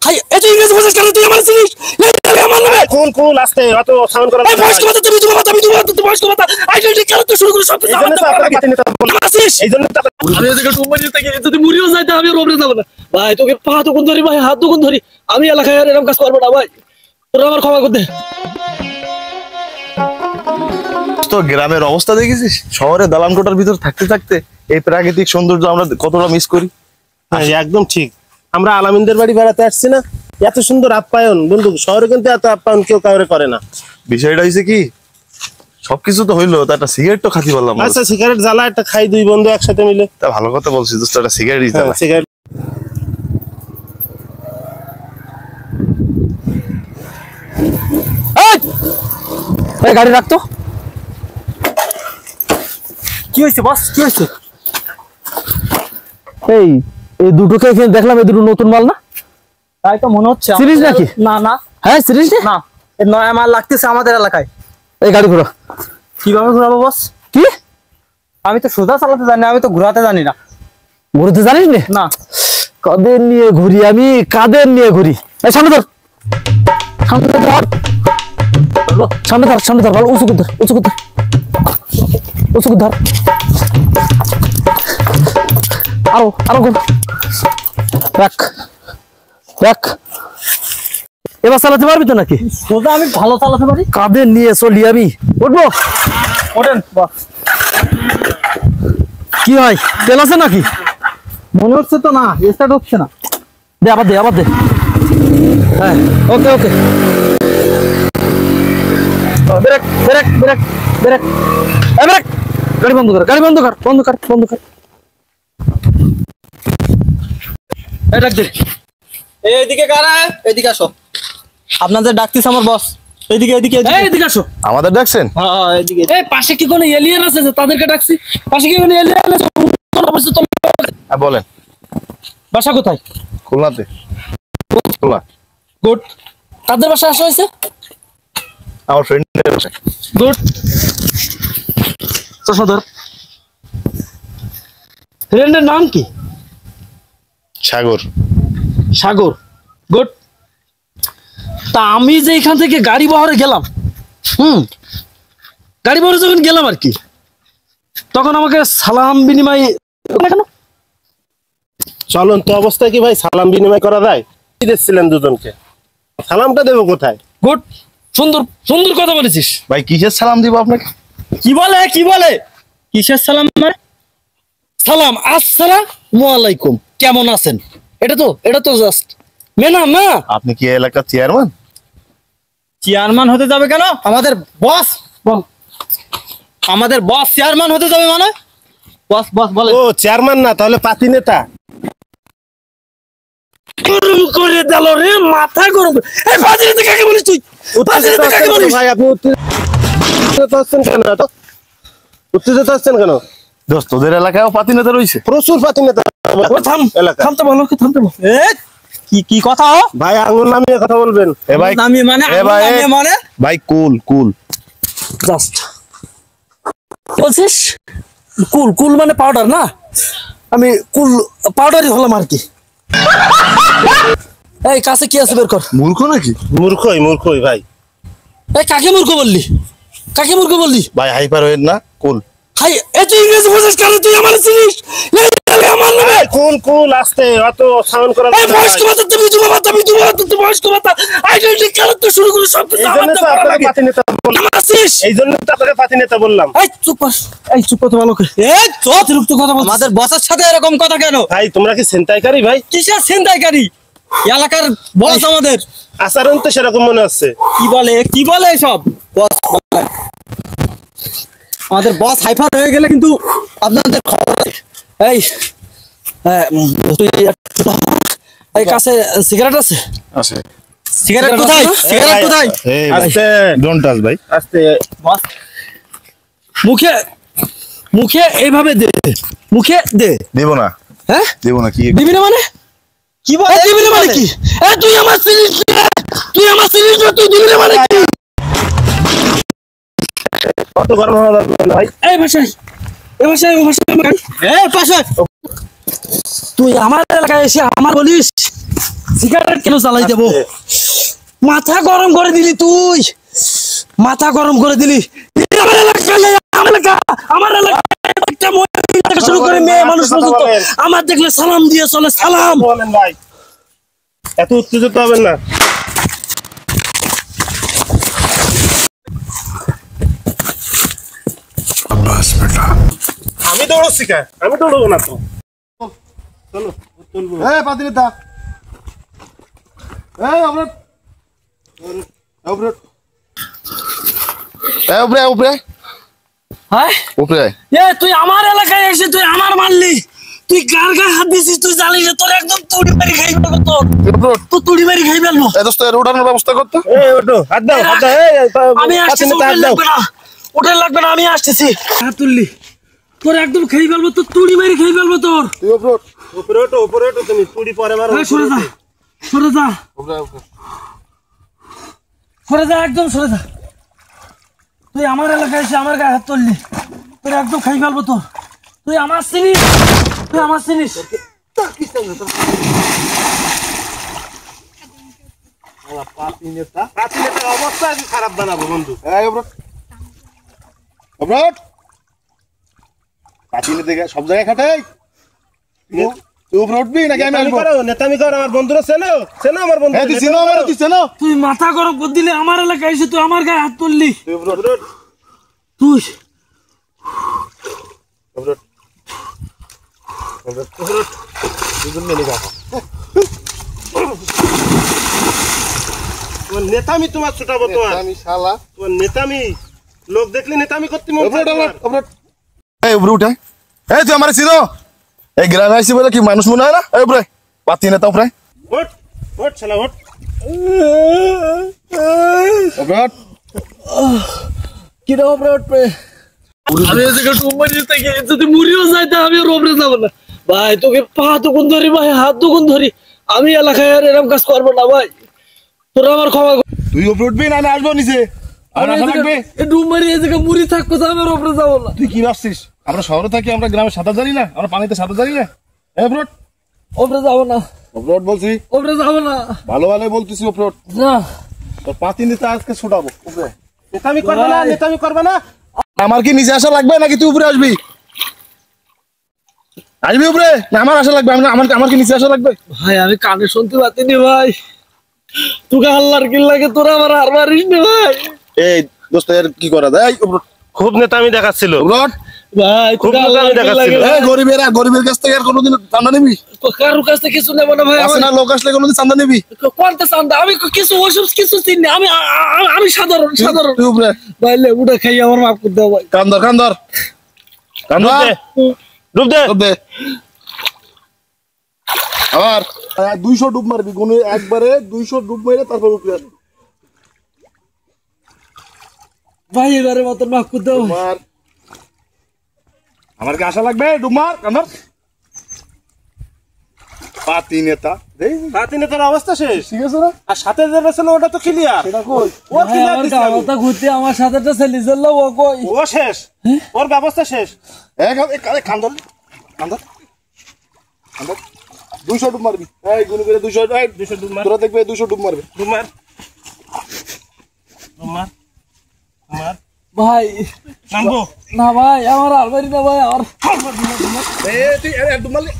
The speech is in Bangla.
হাই এত ইংরেজি ভাষা কেন তুই আমার চিনিস আমার নামে কুল কুল আস্তে অত সাউন্ড করা এই বয়স কথা তুমি তুমি বয়স কথা আইডেন্টি কেন তো শুরু করে সব কিছু এইজন্য তো আপনাকে পাতি নেতা বললাম এইজন্য তো আমি এদিকে টুম্বাজি থেকে যদি মরিও যাইতে আমি রোবরে যাব না ভাই তোকে পা তো কোন ধরি ভাই হাত তো কোন ধরি আমি এলাকায় আর এরকম কাজ করব না ভাই তোরা আমার ক্ষমা করে দে তো গ্রামের অবস্থা দেখেছিস শহরে দালান কোঠার ভিতর থাকতে থাকতে এই প্রাকৃতিক সৌন্দর্য আমরা কতটা মিস করি একদম ঠিক আমরা আলামিনদের বাড়ি বেড়াতে আসছি না এত সুন্দর আপ্যায়ন বন্ধু শহরে কিন্তু এত আপ্যায়ন কেউ কাউরে করে না বিষয়টা হয়েছে কি সবকিছু তো হইলো তা একটা সিগারেট তো খাতি বললাম আচ্ছা সিগারেট জ্বালা একটা খাই দুই বন্ধু একসাথে মিলে তা ভালো কথা বলছিস দোস্ত একটা সিগারেট সিগারেট এই গাড়ি রাখতো কি হইছে বস কি হইছে এই এই দুটোকে এখানে দেখলাম এই দুটো নতুন মাল না তাই তো মনে হচ্ছে সিরিজ নাকি না না হ্যাঁ সিরিজ না এই নয়া মাল লাগতেছে আমাদের এলাকায় এই গাড়ি ঘোরা কিভাবে ঘোরাবো বস কি আমি তো সোজা চালাতে জানি আমি তো ঘোরাতে জানি না ঘুরতে জানিস না না কাদের নিয়ে ঘুরি আমি কাদের নিয়ে ঘুরি এই সামনে ধর সামনে ধর সামনে ধর ভালো উঁচু করে ধর আরো ঘুর রাখ এবার চালাতে পারবি তো নাকি সোজা আমি ভালো চালাতে পারি কাদের নিয়ে চলি আমি উঠবো ওঠেন বস কি হয় তেল আছে নাকি মনে হচ্ছে তো না স্টার্ট হচ্ছে না দে আবার দে হ্যাঁ ওকে ব্রেক গাড়ি বন্ধ কর এই ডাক দে এইদিকে কারা এদিকে আসো আপনাদের ডাকতিস আমার বস এইদিকে আসো আমাদের ডাকছেন হ্যাঁ এইদিকে এই পাশে কি কোনো এলিয়েন আছে যে তাদেরকে ডাকছি পাশে কি কোনো এলিয়েন আছে বলেন বাসা কোথায় খুলনাতে খুলনা গুড তাদের বাসা আসা হয়েছে আমার ফ্রেন্ডের বাসায় গুড চশমা ধর ফ্রেন্ডের নাম কি সাগর গুড তা আমি যে এখান থেকে গাড়ি বহরে গেলাম গাড়ি বহরে যখন গেলাম আর কি তখন আমাকে সালাম বিনিময় কেন চলন্ত অবস্থায় কি ভাই সালাম বিনিময় করা যায় কি দেখছিলেন দুজনকে সালামটা দেবো কোথায় গুড সুন্দর কথা বলেছিস ভাই কিসের সালাম দিব আপনাকে কি বলে কিসের সালাম মানে সালাম আসসালামু আলাইকুম কেমন আছেন এটা তো জাস্ট মেনা না আপনি কি এলাকার চেয়ারম্যান হতে যাবে কেন আমাদের বস চেয়ারম্যান হতে যাবে মানে বস বলে ও চেয়ারম্যান না তাহলে পাতি নেতা গরম করে দিল রে মাথা গরম এই পাতি নেতা কাকে বলিস তুই পাতি নেতা কাকে বলিস ভাই আপনি উত্তেজিত হচ্ছেন কেন দোস্ত তোদের এলাকায়ও পাতি নেতা রয়েছে প্রচুর পাতি নেতা থামতে বলো কি কথা ভাই আঙুল নামিয়ে কথা বলবেন ভাই কুল জাস্ট বলছিস কুল মানে পাউডার না আমি কুল পাউডারই হলাম আর কি এই কাছে কি আছে বের কর মূর্খ নাকি মূর্খই ভাই এই কাকে মূর্খ বললি ভাই হাইপার হইন না কুল হাই এত ইংরেজি ভাষা কেন তুই আমার চিনিস আমার নামে কুল আস্তে অত সাউন্ড করা এই বয়স কথা তুমি বয়স কথা আইডেন্টি কেন তো শুরু করে সব কিছু এইজন্য তো আপনাকে পাতি নেতা বললাম এইজন্য তো আপনাকে পাতি নেতা বললাম এই চুপ কথা ভালো করে এই অতিরিক্ত কথা বল আমাদের বসের সাথে এরকম কথা কেন ভাই তোমরা কি ছিনতাইকারী ভাই কিসের ছিনতাইকারী এলাকার বস আমাদের আচরণ তো সেরকম মনে হচ্ছে কি বলে সব বস আমাদের বস হাইপার হয়ে গেলে কিন্তু আপনাদের খবর এই এই কাছে সিগারেট আছে সিগারেট কোথায় আস্তে ডোন্ট টাচ ভাই আস্তে বস মুখে এইভাবে দে দেব না হ্যাঁ দেব না কি দিবি না মানে কি বলে দিবি না মানে কি তুই আমার সিরিজ তুই দিবি না মানে কি কত গরম হওয়া দরকার ভাই এই ভাষায় পাশে তুই আমার এলাকায় এসে আমার বলিস সিগারেট কেন চালাই দেবো? মাথা গরম করে দিলি তুই, মাথা গরম করে দিলি। আমার এলাকা শুরু করে মেয়ে মানুষ পর্যন্ত আমার দেখলে সালাম দিয়ে চলে। সালাম বলেন ভাই, এত উত্তেজিত হবেন না। আমি দৌড়চ্ছি কে? আমি দৌড়বো না তো। চলো তুলবো। পাতিলে থাক। অমরত উপরে উপরে হ্যাঁ উপরে। এ তুই আমার এলাকায় এসে তুই আমার মারলি, তুই কার গায়ে হাত দিছিস তুই জানিস না? তোর একদম তুড়ি মারি খাই ফেলবো, তো তুড়ি মারি খাই ফেলবো। দোস্ত এর উঠানোর ব্যবস্থা করতো। ওঠো, হাত দাও, হাত দাও। আমি আসতেছি, হাত দাও। ওটা লাগবে না, আমি আসতেছি। হাত তুললি তোর একদম খেয়ে ফেলবো, তোর তুড়ি মারি খেয়ে ফেলবো তোর। তুই উপরে ওঠ। উপরে ওঠো, উপরে ওঠো, তুমি তুড়ি পরে মারো। সরে যা, সরে যা, উপরে উপরে। সরে যা, একদম সরে যা। তুই আমার এলাকায় এসে আমার গায়ে হাত তুললি, তোর একদম খাই ফেলবো তোর। তুই আমার চিনিস, তুই আমার চিনিস। পাতি নেতার অবস্থা আমি খারাপ বানাবো বন্ধু। সব জায়গায় খাটাই। তুই উপরে উঠবি নাকি আমি আসবো? নেতামি করো, আমার বন্ধুরা চেনো, চেনো আমার বন্ধু। তুই চিনো আমার, তুই চেনো। তুই মাথা গরম করে দিলে আমার এলাকায় এসে তুই আমার গায়ে হাত তুললি। তুই উপরে ওঠ। তুই তোমার নেতামি তোমার ছুটাবো, তোমার আমি শালা। তোমার নেতামি লোক দেখলে নেতামি করতে মন চায় তোমার। এই উপরে উঠে। এই তুই আমার চিনো? এই গ্রামে আসছি বলে কি মানুষ মনে হয় না? এই উপরে পাতি নেতা উপরে। ওঠ, ওঠ শালা, ওঠ। উপরে ওঠ। কিরা ওপরে উঠবে? আমি এদিকে টুম্বারি থেকে যদি মুড়িও যাইতে আমি আর ওপরে যাবো না ভাই। তোকে পা তখন ধরি ভাই, হাত তখন ধরি। আমি এলাকায় আর এরকম কাজ করবো না ভাই, তোরা আমার ক্ষমা কর। তুই উপরে উঠবি না আমি আসবো নিচে? আমার আশা লাগবে। ডুম্বারি এদিকে মুড়ি থাকবো, আমি আর ওপরে যাবো না। তুই কি ভাবছিস আমরা শহরে থাকি, আমরা গ্রামে সাঁতার জানি না? আমরা পানিতে সাঁতার জানি না? এই উপরে ওঠ। ওপরে যাবো না, উপরে ওঠ বলছি। ওপরে যাবো না। ভালো ভালো বলতেছি উপরে ওঠ। না তোর পাতি নিতে আজকে ছোটাবো উপরে। নেতামি করবে না, নেতামি করবে না। আমার কি নিচে আসা লাগবে নাকি তুই উপরে আসবি? আসবি উপরে না আমার আসা লাগবে? আমার কি নিচে আসা লাগবে? ভাই আমি কানে শুনতে পাচ্ছি ভাই, তোকে আল্লাহর কি লাগে, তোরা আমার আর মারিস না ভাই। এই দোস্ত এর কি করা যায়? উপরে খুব নেতামি দেখাচ্ছিল উপরে ওঠ। ভাই খুব তোকে আল্লাহর কি লাগে দেখাচ্ছিল। এই গরিবের কাছ থেকে আর কোনোদিন চান্দা নিবি? কারোর কাছ থেকে কিছু নেবো না ভাই। আসে না লোক আসলে কোনোদিন চান্দা নিবি? কোনটা চান্দা? আমি কিছু ওসব কিছু চিনি না। আমি সাধারণ সাধারণ তুই উপরে ভাই। লেবুটা খাই আমার মাফ করে দাও ভাই। কান্দর ডুব দে, ডুব দে। ডুব দে। আবার 200 ডুব মারবি, গুনে একবারে 200 ডুব মেরে তারপর উপরে আসবি। ভাই এবারে মতন মাফ করে দাও। মার। আমার কি আশা লাগবে? ডুব মার কান্দর। পাতি নেতা পাতি নেতার অবস্থা শেষ। ঠিক আছে না? আর সাথে যেটা ছিল ওটা তো ক্লিয়ার। সেটা কই? ও ক্লিয়ার আমার দিছে আমি। গাওয়াটা ঘুরতে আমার সাথে একটা ছেলে ছিল, ও কই? ও শেষ, ওর ব্যবস্থা শেষ। কান্দর 200 ডুব মারবি। এই গুনে করে 200, এই 200 ডুব মার, তোরা দেখবে 200 ডুব মারবে। ডুব মার, ডুব মার, ডুব মার। ভাই নামবো। না ভাই, আমার আলমারি না ভাই, আমার এই তুই ডুব মারলি।